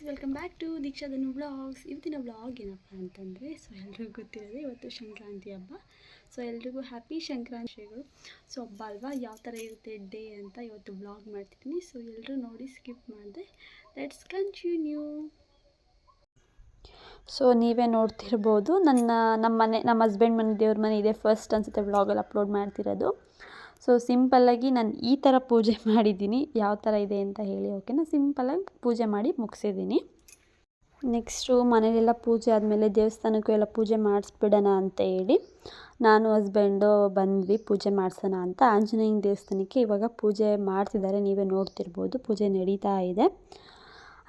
Welcome back to Deeksha Dhanu vlogs. ಇವತ್ತಿನ vlog ಏನಪ್ಪ ಅಂತಂದರೆ ಎಲ್ರಿಗೂ ಗೊತ್ತಿರೋದು ಇವತ್ತು ಸಂಕ್ರಾಂತಿ ಹಬ್ಬ. ಎಲ್ರಿಗೂ ಹ್ಯಾಪಿ ಸಂಕ್ರಾಂತಿಗಳು. ಹಬ್ಬ ಅಲ್ವಾ, ಯಾವ ಥರ ಇರುತ್ತೆ ಡೇ ಅಂತ ಇವತ್ತು ವ್ಲಾಗ್ ಮಾಡ್ತಿದ್ದೀನಿ. ಎಲ್ಲರೂ ನೋಡಿ ಸ್ಕಿಪ್ ಮಾಡಿದೆ. Let's continue. ನೀವೇ ನೋಡ್ತಿರ್ಬೋದು ನಮ್ಮ ಹಸ್ಬೆಂಡ್ ಮನೆ ದೇವ್ರ ಮನೆ ಇದೆ. ಫಸ್ಟ್ ಅನ್ಸುತ್ತೆ ವ್ಲಾಗಲ್ಲಿ ಅಪ್ಲೋಡ್ ಮಾಡ್ತಿರೋದು. ಸಿಂಪಲ್ಲಾಗಿ ನಾನು ಈ ಥರ ಪೂಜೆ ಮಾಡಿದ್ದೀನಿ. ಯಾವ ಥರ ಇದೆ ಅಂತ ಹೇಳಿ, ಓಕೆನಾ? ಸಿಂಪಲ್ಲಾಗಿ ಪೂಜೆ ಮಾಡಿ ಮುಗಿಸಿದ್ದೀನಿ. ನೆಕ್ಸ್ಟು ಮನೇಲೆಲ್ಲ ಪೂಜೆ ಆದಮೇಲೆ ದೇವಸ್ಥಾನಕ್ಕೂ ಎಲ್ಲ ಪೂಜೆ ಮಾಡಿಸ್ಬಿಡೋಣ ಅಂತ ಹೇಳಿ ನಾನು ಹಸ್ಬೆಂಡು ಬಂದ್ವಿ ಪೂಜೆ ಮಾಡಿಸೋಣ ಅಂತ. ಆಂಜನೇಯನ ದೇವಸ್ಥಾನಕ್ಕೆ ಇವಾಗ ಪೂಜೆ ಮಾಡ್ತಿದ್ದಾರೆ, ನೀವೇ ನೋಡ್ತಿರ್ಬೋದು. ಪೂಜೆ ನಡೀತಾ ಇದೆ.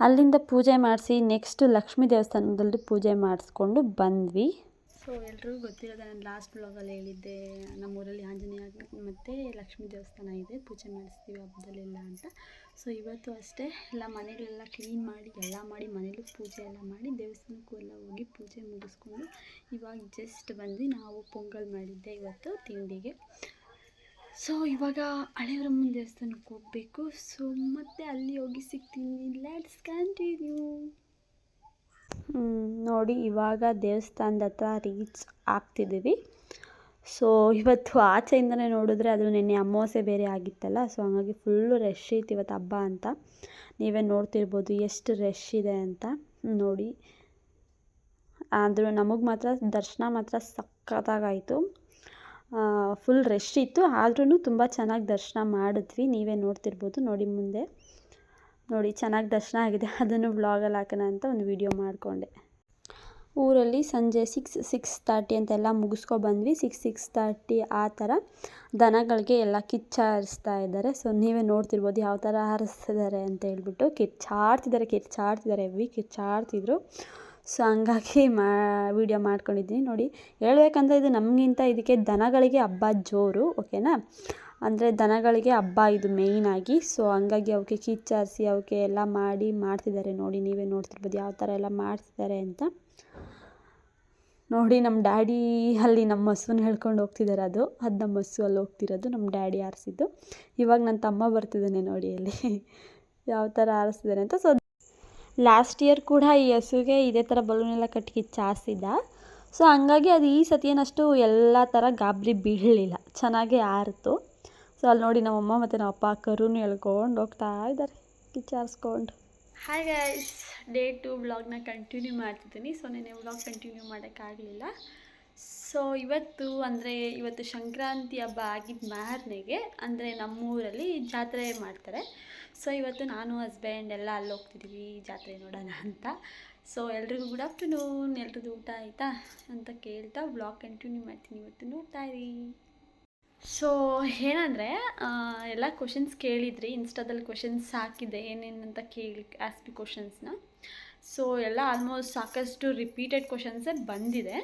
ಅಲ್ಲಿಂದ ಪೂಜೆ ಮಾಡಿಸಿ ನೆಕ್ಸ್ಟು ಲಕ್ಷ್ಮೀ ದೇವಸ್ಥಾನದಲ್ಲಿ ಪೂಜೆ ಮಾಡಿಸ್ಕೊಂಡು ಬಂದ್ವಿ. ಎಲ್ರಿಗೂ ಗೊತ್ತಿರೋದು, ನಾನು ಲಾಸ್ಟ್ ಬ್ಲಾಗಲ್ಲಿ ಹೇಳಿದ್ದೆ ನಮ್ಮೂರಲ್ಲಿ ಆಂಜನೇಯ ಮತ್ತು ಲಕ್ಷ್ಮೀ ದೇವಸ್ಥಾನ ಇದೆ, ಪೂಜೆ ಮಾಡಿಸ್ತೀವಿ ಹಬ್ಬದಲ್ಲೆಲ್ಲ ಅಂತ. ಇವತ್ತು ಅಷ್ಟೇ ಎಲ್ಲ ಮನೆಯಲ್ಲೆಲ್ಲ ಕ್ಲೀನ್ ಮಾಡಿ ಎಲ್ಲ ಮಾಡಿ ಮನೇಲೂ ಪೂಜೆ ಎಲ್ಲ ಮಾಡಿ ದೇವಸ್ಥಾನಕ್ಕೂ ಎಲ್ಲ ಹೋಗಿ ಪೂಜೆ ಮುಗಿಸ್ಕೊಂಡು ಇವಾಗ ಜಸ್ಟ್ ಬಂದು ನಾವು ಪೊಂಗಲ್ ಮಾಡಿದ್ದೆ ಇವತ್ತು ತಿಂಡಿಗೆ. ಇವಾಗ ಹಳೆಯವರಮ್ಮನ ದೇವಸ್ಥಾನಕ್ಕೆ ಹೋಗಬೇಕು. ಮತ್ತೆ ಅಲ್ಲಿ ಹೋಗಿ ಸಿಗ್ತೀನಿ. Let's continue. ನೋಡಿ, ಇವಾಗ ದೇವಸ್ಥಾನದ ಹತ್ರ ರೀಚ್ ಆಗ್ತಿದ್ದೀವಿ. ಇವತ್ತು ಆಚೆಯಿಂದನೇ ನೋಡಿದ್ರೆ ಅದು ನಿನ್ನೆ ಅಮಾವಾಸ್ಯೆ ಬೇರೆ ಆಗಿತ್ತಲ್ಲ, ಹಾಗಾಗಿ ಫುಲ್ಲು ರಶ್ ಇತ್ತು ಇವತ್ತು ಹಬ್ಬ ಅಂತ. ನೀವೇ ನೋಡ್ತಿರ್ಬೋದು ಎಷ್ಟು ರಶ್ ಇದೆ ಅಂತ. ನೋಡಿ, ಆದರೂ ನಮಗೆ ಮಾತ್ರ ದರ್ಶನ ಮಾತ್ರ ಸಖತ್ತಾಗಾಯಿತು. ಫುಲ್ ರಶ್ ಇತ್ತು, ಆದ್ರೂ ತುಂಬ ಚೆನ್ನಾಗಿ ದರ್ಶನ ಮಾಡಿದ್ವಿ. ನೀವೇ ನೋಡ್ತಿರ್ಬೋದು. ನೋಡಿ ಮುಂದೆ ನೋಡಿ, ಚೆನ್ನಾಗಿ ದರ್ಶನ ಆಗಿದೆ. ಅದನ್ನು ವ್ಲಾಗಲ್ಲಿ ಹಾಕೋಣ ಅಂತ ಒಂದು ವಿಡಿಯೋ ಮಾಡಿಕೊಂಡೆ. ಊರಲ್ಲಿ ಸಂಜೆ 6:30 ಅಂತೆಲ್ಲ ಮುಗಿಸ್ಕೊಬಂದ್ವಿ. 6:30 ಆ ಥರ ದನಗಳಿಗೆ ಎಲ್ಲ ಕಿಚ್ಚ ಹಾರಿಸ್ತಾ ಇದ್ದಾರೆ. ನೀವೇ ನೋಡ್ತಿರ್ಬೋದು ಯಾವ ಥರ ಹಾರಿಸ್ತಿದ್ದಾರೆ ಅಂತ ಹೇಳ್ಬಿಟ್ಟು. ಕಿರ್ಚಾಡ್ತಿದ್ದಾರೆ ಹೆವಿ ಕಿರ್ಚಾಡ್ತಿದ್ರು. ಹಂಗಾಗಿ ವಿಡಿಯೋ ಮಾಡ್ಕೊಂಡಿದ್ದೀನಿ. ನೋಡಿ, ಹೇಳ್ಬೇಕಂದ್ರೆ ಇದು ನಮಗಿಂತ ಇದಕ್ಕೆ ದನಗಳಿಗೆ ಹಬ್ಬ ಜೋರು, ಓಕೆನಾ? ಅಂದರೆ ದನಗಳಿಗೆ ಹಬ್ಬ ಇದು ಮೇಯ್ನಾಗಿ. ಹಂಗಾಗಿ ಅವಕ್ಕೆ ಕಿಚ್ಚಾರಿಸಿ ಅವಕ್ಕೆ ಎಲ್ಲ ಮಾಡ್ತಿದ್ದಾರೆ. ನೋಡಿ, ನೀವೇ ನೋಡ್ತಿರ್ಬೋದು ಯಾವ ಥರ ಎಲ್ಲ ಮಾಡ್ತಿದ್ದಾರೆ ಅಂತ. ನೋಡಿ, ನಮ್ಮ ಡ್ಯಾಡಿ ಅಲ್ಲಿ ನಮ್ಮ ಹಸುನ ಹೇಳ್ಕೊಂಡು ಹೋಗ್ತಿದ್ದಾರೆ. ಅದು ನಮ್ಮ ಹಸು ಅಲ್ಲಿ ಹೋಗ್ತಿರೋದು, ನಮ್ಮ ಡ್ಯಾಡಿ ಹಾರಿಸಿದ್ದು. ಇವಾಗ ನನ್ನ ತಮ್ಮ ಬರ್ತಿದ್ದಾನೆ ನೋಡಿ ಅಲ್ಲಿ ಯಾವ ಥರ ಹಾರಿಸ್ತಿದ್ದಾರೆ ಅಂತ. ಲಾಸ್ಟ್ ಇಯರ್ ಕೂಡ ಈ ಹಸುಗೆ ಇದೇ ಥರ ಬಲೂನೆಲ್ಲ ಕಟ್ಟಿ ಕಿಚ್ಚಾರಿಸಿದ್ದ. ಹಂಗಾಗಿ ಅದು ಈ ಸತಿ ಏನಷ್ಟು ಎಲ್ಲ ಥರ ಗಾಬರಿ ಬೀಳಲಿಲ್ಲ, ಚೆನ್ನಾಗೇ ಆರಿತು. ಅಲ್ಲಿ ನೋಡಿ ನಮ್ಮಮ್ಮ ಮತ್ತು ನಮ್ಮ ಅಪ್ಪ ಕರುನು ಎಳ್ಕೊಂಡು ಹೋಗ್ತಾ ಇದ್ದಾರೆ ಕಿಚ್ಚಾರಿಸ್ಕೊಂಡು. ಹಾಯ್ ಗೈಸ್, ಡೇ 2 ವ್ಲಾಗ್ನ ಕಂಟಿನ್ಯೂ ಮಾಡ್ತಿದ್ದೀನಿ. ನೆನ್ನೆ ವ್ಲಾಗ್ ಕಂಟಿನ್ಯೂ ಮಾಡೋಕ್ಕಾಗಲಿಲ್ಲ. ಇವತ್ತು ಸಂಕ್ರಾಂತಿ ಹಬ್ಬ ಆಗಿದ್ದ ಮಾರನೆಗೆ ಅಂದರೆ ನಮ್ಮೂರಲ್ಲಿ ಜಾತ್ರೆ ಮಾಡ್ತಾರೆ. ಇವತ್ತು ನಾನು ಹಸ್ಬೆಂಡ್ ಎಲ್ಲ ಅಲ್ಲಿ ಹೋಗ್ತಿದ್ದೀವಿ ಜಾತ್ರೆ ನೋಡೋಣ ಅಂತ. ಎಲ್ರಿಗೂ ಗುಡ್ ಆಫ್ಟರ್ನೂನ್. ಎಲ್ರಿಗೂ ಊಟ ಆಯಿತಾ ಅಂತ ಕೇಳ್ತಾ ವ್ಲಾಗ್ ಕಂಟಿನ್ಯೂ ಮಾಡ್ತೀನಿ. ಇವತ್ತು ನೋಡ್ತಾ ಇರಿ. ಏನಂದರೆ ಎಲ್ಲ ಕ್ವಶನ್ಸ್ ಕೇಳಿದ್ರಿ, ಇನ್ಸ್ಟಾದಲ್ಲಿ ಕ್ವಶನ್ಸ್ ಹಾಕಿದ್ದೆ ಏನೇನು ಅಂತ ಆಸ್ಕ್ ಕ್ವಶನ್ಸ್ನ. ಎಲ್ಲ ಆಲ್ಮೋಸ್ಟ್ ಸಾಕಷ್ಟು ರಿಪೀಟೆಡ್ ಕ್ವಶನ್ಸೇ ಬಂದಿದೆ.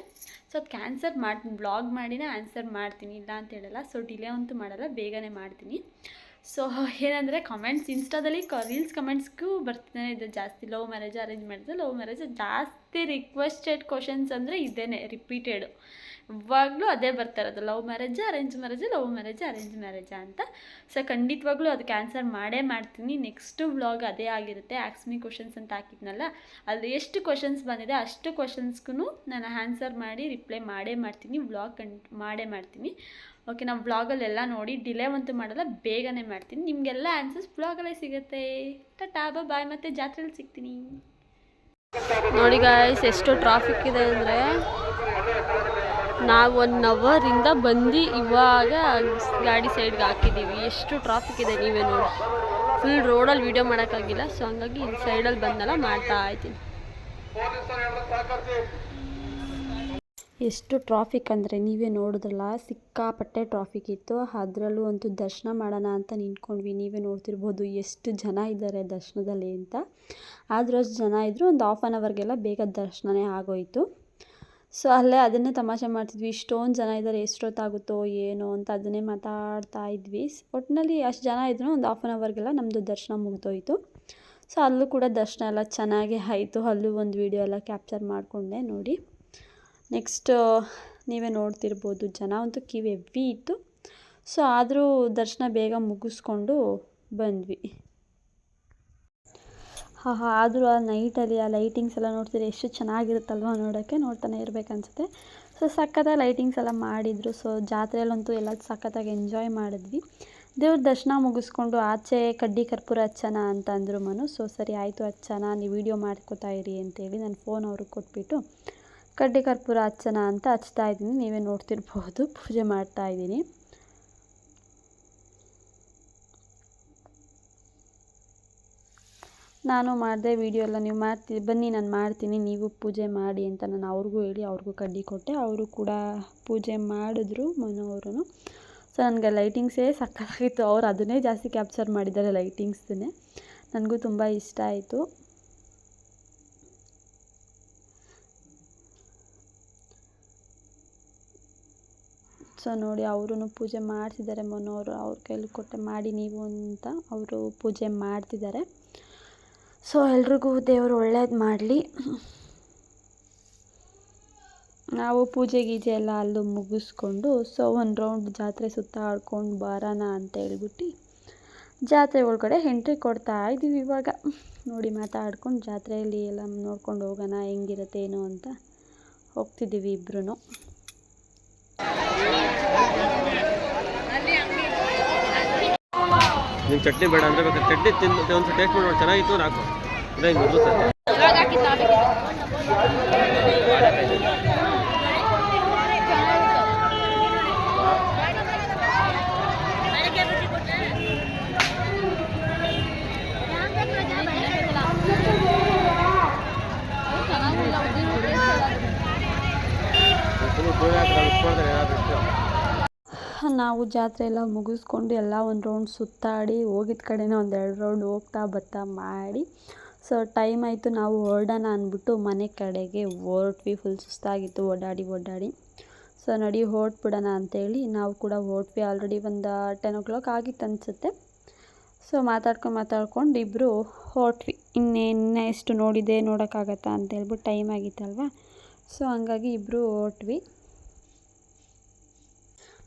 ಅದಕ್ಕೆ ಆನ್ಸರ್ ಮಾಡ್ತೀನಿ, ಬ್ಲಾಗ್ ಮಾಡಿನೇ ಆನ್ಸರ್ ಮಾಡ್ತೀನಿ, ಇಲ್ಲ ಅಂತ ಹೇಳಲ್ಲ. ಡಿಲೇ ಅಂತೂ ಮಾಡಲ್ಲ, ಬೇಗನೆ ಮಾಡ್ತೀನಿ. ಏನಂದರೆ ಕಮೆಂಟ್ಸ್ ಇನ್ಸ್ಟಾದಲ್ಲಿ ರೀಲ್ಸ್ ಕಮೆಂಟ್ಸ್ಗೂ ಬರ್ತಾನೆ ಇದೆ ಜಾಸ್ತಿ. ಲವ್ ಮ್ಯಾರೇಜ್, ಅರೇಂಜ್ ಮ್ಯಾರೇಜ್ ಜಾಸ್ತಿ ರಿಕ್ವೆಸ್ಟೆಡ್ ಕ್ವಶನ್ಸ್ ಅಂದರೆ ಇದೇನೆ ರಿಪೀಟೆಡು. ಇವಾಗಲೂ ಅದೇ ಬರ್ತಾ ಇರೋದು, ಲವ್ ಮ್ಯಾರೇಜ್, ಅರೇಂಜ್ ಮ್ಯಾರೇಜ್ ಅಂತ. ಖಂಡಿತವಾಗ್ಲೂ ಅದಕ್ಕೆ ಆನ್ಸರ್ ಮಾಡೇ ಮಾಡ್ತೀನಿ. ನೆಕ್ಸ್ಟು ವ್ಲಾಗ್ ಅದೇ ಆಗಿರುತ್ತೆ. ಆಸ್ಕ್ ಮೀ ಕ್ವಶನ್ಸ್ ಅಂತ ಹಾಕಿದ್ನಲ್ಲ, ಅಲ್ಲಿ ಎಷ್ಟು ಕ್ವಶನ್ಸ್ ಬಂದಿದೆ ಅಷ್ಟು ಕ್ವಶನ್ಸ್ಗೂ ನಾನು ಆನ್ಸರ್ ಮಾಡಿ ರಿಪ್ಲೈ ಮಾಡೇ ಮಾಡ್ತೀನಿ. ವ್ಲಾಗ್ ಮಾಡೇ ಮಾಡ್ತೀನಿ, ಓಕೆ? ನಾವು ವ್ಲಾಗಲ್ಲೆಲ್ಲ ನೋಡಿ ಡಿಲೇ ಅಂತೂ ಮಾಡಲ್ಲ, ಬೇಗನೆ ಮಾಡ್ತೀನಿ. ನಿಮಗೆಲ್ಲ ಆನ್ಸರ್ಸ್ ವ್ಲಾಗಲ್ಲೇ ಸಿಗುತ್ತೆ. ಟಾಟಾ ಬಾಯ್, ಮತ್ತೆ ಜಾತ್ರೆಯಲ್ಲಿ ಸಿಗ್ತೀನಿ. ನೋಡಿ ಗಾಯ್ಸ್, ಎಷ್ಟು ಟ್ರಾಫಿಕ್ ಇದೆ ಅಂದರೆ, ನಾವು 1 ಅವರಿಂದ ಬಂದು ಇವಾಗ ಗಾಡಿ ಸೈಡ್ಗೆ ಹಾಕಿದ್ದೀವಿ. ಎಷ್ಟು ಟ್ರಾಫಿಕ್ ಇದೆ ನೀವೇ ನೋಡಿ. ಫುಲ್ ರೋಡಲ್ಲಿ ವೀಡಿಯೋ ಮಾಡೋಕ್ಕಾಗಿಲ್ಲ, ಹಂಗಾಗಿ ಇಲ್ಲಿ ಸೈಡಲ್ಲಿ ಬಂದೆಲ್ಲ ಮಾಡ್ತಾ ಇದ್ದೀನಿ. ಎಷ್ಟು ಟ್ರಾಫಿಕ್ ಅಂದರೆ ನೀವೇ ನೋಡಿದ್ರಲ್ಲ, ಸಿಕ್ಕಾಪಟ್ಟೆ ಟ್ರಾಫಿಕ್ ಇತ್ತು. ಅದರಲ್ಲೂ ಅಂತೂ ದರ್ಶನ ಮಾಡೋಣ ಅಂತ ನಿಂತ್ಕೊಂಡ್ವಿ. ನೀವೇ ನೋಡ್ತಿರ್ಬೋದು ಎಷ್ಟು ಜನ ಇದ್ದಾರೆ ದರ್ಶನದಲ್ಲಿ ಅಂತ. ಆದರೂ ಅಷ್ಟು ಜನ ಇದ್ದರು, ಒಂದು 1/2 ಅವರ್ಗೆಲ್ಲ ಬೇಗ ದರ್ಶನನೇ ಆಗೋಯಿತು. ಅಲ್ಲೇ ಅದನ್ನೇ ತಮಾಷೆ ಮಾಡ್ತಿದ್ವಿ, ಇಷ್ಟೊಂದು ಜನ ಇದ್ದಾರೆ, ಎಷ್ಟೊತ್ತಾಗುತ್ತೋ ಏನೋ ಅಂತ ಅದನ್ನೇ ಮಾತಾಡ್ತಾ ಇದ್ವಿ. ಒಟ್ಟಿನಲ್ಲಿ ಅಷ್ಟು ಜನ ಇದ್ರೂ ಒಂದು 1/2 ಅವರ್ಗೆಲ್ಲ ನಮ್ಮದು ದರ್ಶನ ಮುಗಿದೋಯ್ತು. ಅಲ್ಲೂ ಕೂಡ ದರ್ಶನ ಎಲ್ಲ ಚೆನ್ನಾಗೇ ಆಯಿತು. ಅಲ್ಲೂ ಒಂದು ವಿಡಿಯೋ ಎಲ್ಲ ಕ್ಯಾಪ್ಚರ್ ಮಾಡಿಕೊಂಡೆ ನೋಡಿ. ನೆಕ್ಸ್ಟ್ ನೀವೇ ನೋಡ್ತಿರ್ಬೋದು, ಜನ ಅಂತೂ ಕ್ಯೂ ಹೆವಿ ಇತ್ತು. ಆದರೂ ದರ್ಶನ ಬೇಗ ಮುಗಿಸ್ಕೊಂಡು ಬಂದ್ವಿ. ಆದರೂ ಆ ನೈಟಲ್ಲಿ ಆ ಲೈಟಿಂಗ್ಸ್ ಎಲ್ಲ ನೋಡ್ತಿದ್ರೆ ಎಷ್ಟು ಚೆನ್ನಾಗಿರುತ್ತಲ್ವ ನೋಡೋಕ್ಕೆ, ನೋಡ್ತಾನೆ ಇರಬೇಕನ್ಸುತ್ತೆ. ಸೊ ಸಖತ್ತಾಗಿ ಲೈಟಿಂಗ್ಸ್ ಎಲ್ಲ ಮಾಡಿದರು. ಸೊ ಜಾತ್ರೆಯಲ್ಲಂತೂ ಎಲ್ಲ ಸಖತ್ತಾಗಿ ಎಂಜಾಯ್ ಮಾಡಿದ್ವಿ. ದೇವ್ರ ದರ್ಶನ ಮುಗಿಸ್ಕೊಂಡು ಆಚೆ ಕಡ್ಡಿ ಕರ್ಪೂರ ಹಚ್ಚೋಣ ಅಂತ ಅಂದರು ಮನು. ಸೊ ಸರಿ ಆಯಿತು ಹಚ್ಚೋಣ, ನೀವು ವೀಡಿಯೋ ಮಾಡ್ಕೋತಾ ಇರಿ ಅಂತೇಳಿ ನನ್ನ ಫೋನ್ ಅವ್ರಿಗೆ ಕೊಟ್ಬಿಟ್ಟು ಕಡ್ಡಿ ಕರ್ಪೂರ ಹಚ್ಚೋಣ ಅಂತ ಹಚ್ತಾ ಇದ್ದೀನಿ. ನೀವೇ ನೋಡ್ತಿರ್ಬೋದು, ಪೂಜೆ ಮಾಡ್ತಾಯಿದ್ದೀನಿ. ನಾನು ಮಾಡಿದೆ ವೀಡಿಯೋ ಎಲ್ಲ, ನೀವು ಬನ್ನಿ ನಾನು ಮಾಡ್ತೀನಿ, ನೀವು ಪೂಜೆ ಮಾಡಿ ಅಂತ ನಾನು ಅವ್ರಿಗೂ ಹೇಳಿ ಅವ್ರಿಗೂ ಕಡ್ಡಿ ಕೊಟ್ಟೆ. ಅವರು ಕೂಡ ಪೂಜೆ ಮಾಡಿದ್ರು, ಮನು ಅವರು. ಸೊ ನನಗೆ ಲೈಟಿಂಗ್ಸೇ ಸಕ್ಕತ್ತಾಗಿತ್ತು. ಅವ್ರು ಅದನ್ನೇ ಜಾಸ್ತಿ ಕ್ಯಾಪ್ಚರ್ ಮಾಡಿದ್ದಾರೆ, ಲೈಟಿಂಗ್ಸನ್ನೇ. ನನಗೂ ತುಂಬ ಇಷ್ಟ ಆಯಿತು. ಸೊ ನೋಡಿ ಅವರು ಪೂಜೆ ಮಾಡ್ತಿದ್ದಾರೆ. ಮನು ಅವರು ಅವ್ರ ಕೈಲಿ ಕೊಟ್ಟೆ, ಮಾಡಿ ನೀವು ಅಂತ ಅವರು ಪೂಜೆ ಮಾಡ್ತಿದ್ದಾರೆ. ಸೊ ಎಲ್ರಿಗೂ ದೇವರು ಒಳ್ಳೇದು ಮಾಡಲಿ. ನಾವು ಪೂಜೆ ಗೀಜೆ ಎಲ್ಲ ಅಲ್ಲೂ ಮುಗಿಸ್ಕೊಂಡು ಸೊ ಒಂದು ರೌಂಡ್ ಜಾತ್ರೆ ಸುತ್ತಾಡ್ಕೊಂಡು ಬರೋಣ ಅಂತ ಹೇಳ್ಬಿಟ್ಟು ಜಾತ್ರೆ ಒಳಗಡೆ ಎಂಟ್ರಿ ಕೊಡ್ತಾ ಇದ್ದೀವಿ. ಇವಾಗ ನೋಡಿ ಮಾತಾಡ್ಕೊಂಡು ಜಾತ್ರೆಯಲ್ಲಿ ಎಲ್ಲ ನೋಡ್ಕೊಂಡು ಹೋಗೋಣ ಹೆಂಗಿರುತ್ತೆ ಏನು ಅಂತ ಹೋಗ್ತಿದ್ದೀವಿ ಇಬ್ಬರೂ. ನಿಮ್ಗೆ ಚಟ್ನಿ ಬೇಡ ಅಂದರೆ ಬೇಕಾದ್ರೆ ಚಟ್ನಿ ತಿಂದು ಒಂದು ಟೇಸ್ಟ್ ಮಾಡಿ ಚೆನ್ನಾಗಿತ್ತು ನಾಲ್ಕು ಇದೇ ಮೊದಲು ಸರ್ ನಾವು ಜಾತ್ರೆ ಎಲ್ಲ ಮುಗಿಸ್ಕೊಂಡು ಎಲ್ಲ ಒಂದು ರೌಂಡ್ ಸುತ್ತಾಡಿ ಹೋಗಿದ್ದ ಕಡೆನೇ ಒಂದು 2 ರೌಂಡ್ ಹೋಗ್ತಾ ಬರ್ತಾ ಮಾಡಿ ಸೊ ಟೈಮ್ ಆಯಿತು. ನಾವು ಹೊರಡೋಣ ಅಂದ್ಬಿಟ್ಟು ಮನೆ ಕಡೆಗೆ ಹೊರಟ್ವಿ. ಫುಲ್ ಸುಸ್ತಾಗಿತ್ತು ಓಡಾಡಿ. ಸೊ ನಡಿ ಹೊರಟ್ಬಿಡೋಣ ಅಂತೇಳಿ ನಾವು ಕೂಡ ಹೊರಟ್ವಿ. ಆಲ್ರೆಡಿ ಒಂದು 10 o'clock ಆಗಿತ್ತು ಅನಿಸುತ್ತೆ. ಸೊ ಮಾತಾಡ್ಕೊಂಡು ಇಬ್ಬರು ಹೊರಟ್ವಿ. ಇನ್ನೇನು ಎಷ್ಟು ನೋಡೋಕ್ಕಾಗತ್ತಾ ಅಂತ ಹೇಳ್ಬಿಟ್ಟು ಟೈಮ್ ಆಗಿತ್ತಲ್ವ. ಸೊ ಹಂಗಾಗಿ ಇಬ್ಬರು ಹೊರಟ್ವಿ.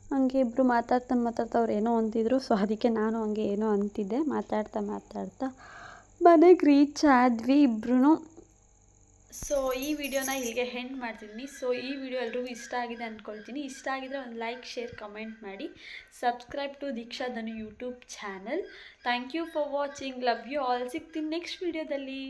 ಹಂಗೆ ಇಬ್ಬರು ಮಾತಾಡ್ತಾ ಅವ್ರು ಏನೋ ಅಂತಿದ್ರು. ಸೊ ಅದಕ್ಕೆ ನಾನು ಹಂಗೆ ಏನೋ ಅಂತಿದ್ದೆ. ಮಾತಾಡ್ತಾ ಮನೆಗೆ ರೀಚ್ ಆದ್ವಿ ಇಬ್ಬರೂ. ಸೊ ಈ ವಿಡಿಯೋನ ಇಲ್ಲಿಗೆ ಎಂಡ್ ಮಾಡ್ತಿದ್ದೀನಿ. ಸೊ ಈ ವಿಡಿಯೋ ಎಲ್ರಿಗೂ ಇಷ್ಟ ಆಗಿದೆ ಅಂದ್ಕೊಳ್ತೀನಿ. ಇಷ್ಟ ಆಗಿದ್ರೆ ಒಂದು ಲೈಕ್, ಶೇರ್, ಕಮೆಂಟ್ ಮಾಡಿ. Subscribe to Deeksha Dhanu YouTube channel. Thank you for watching. Love you all. ಸಿಗ್ತೀನಿ ನೆಕ್ಸ್ಟ್ ವಿಡಿಯೋದಲ್ಲಿ.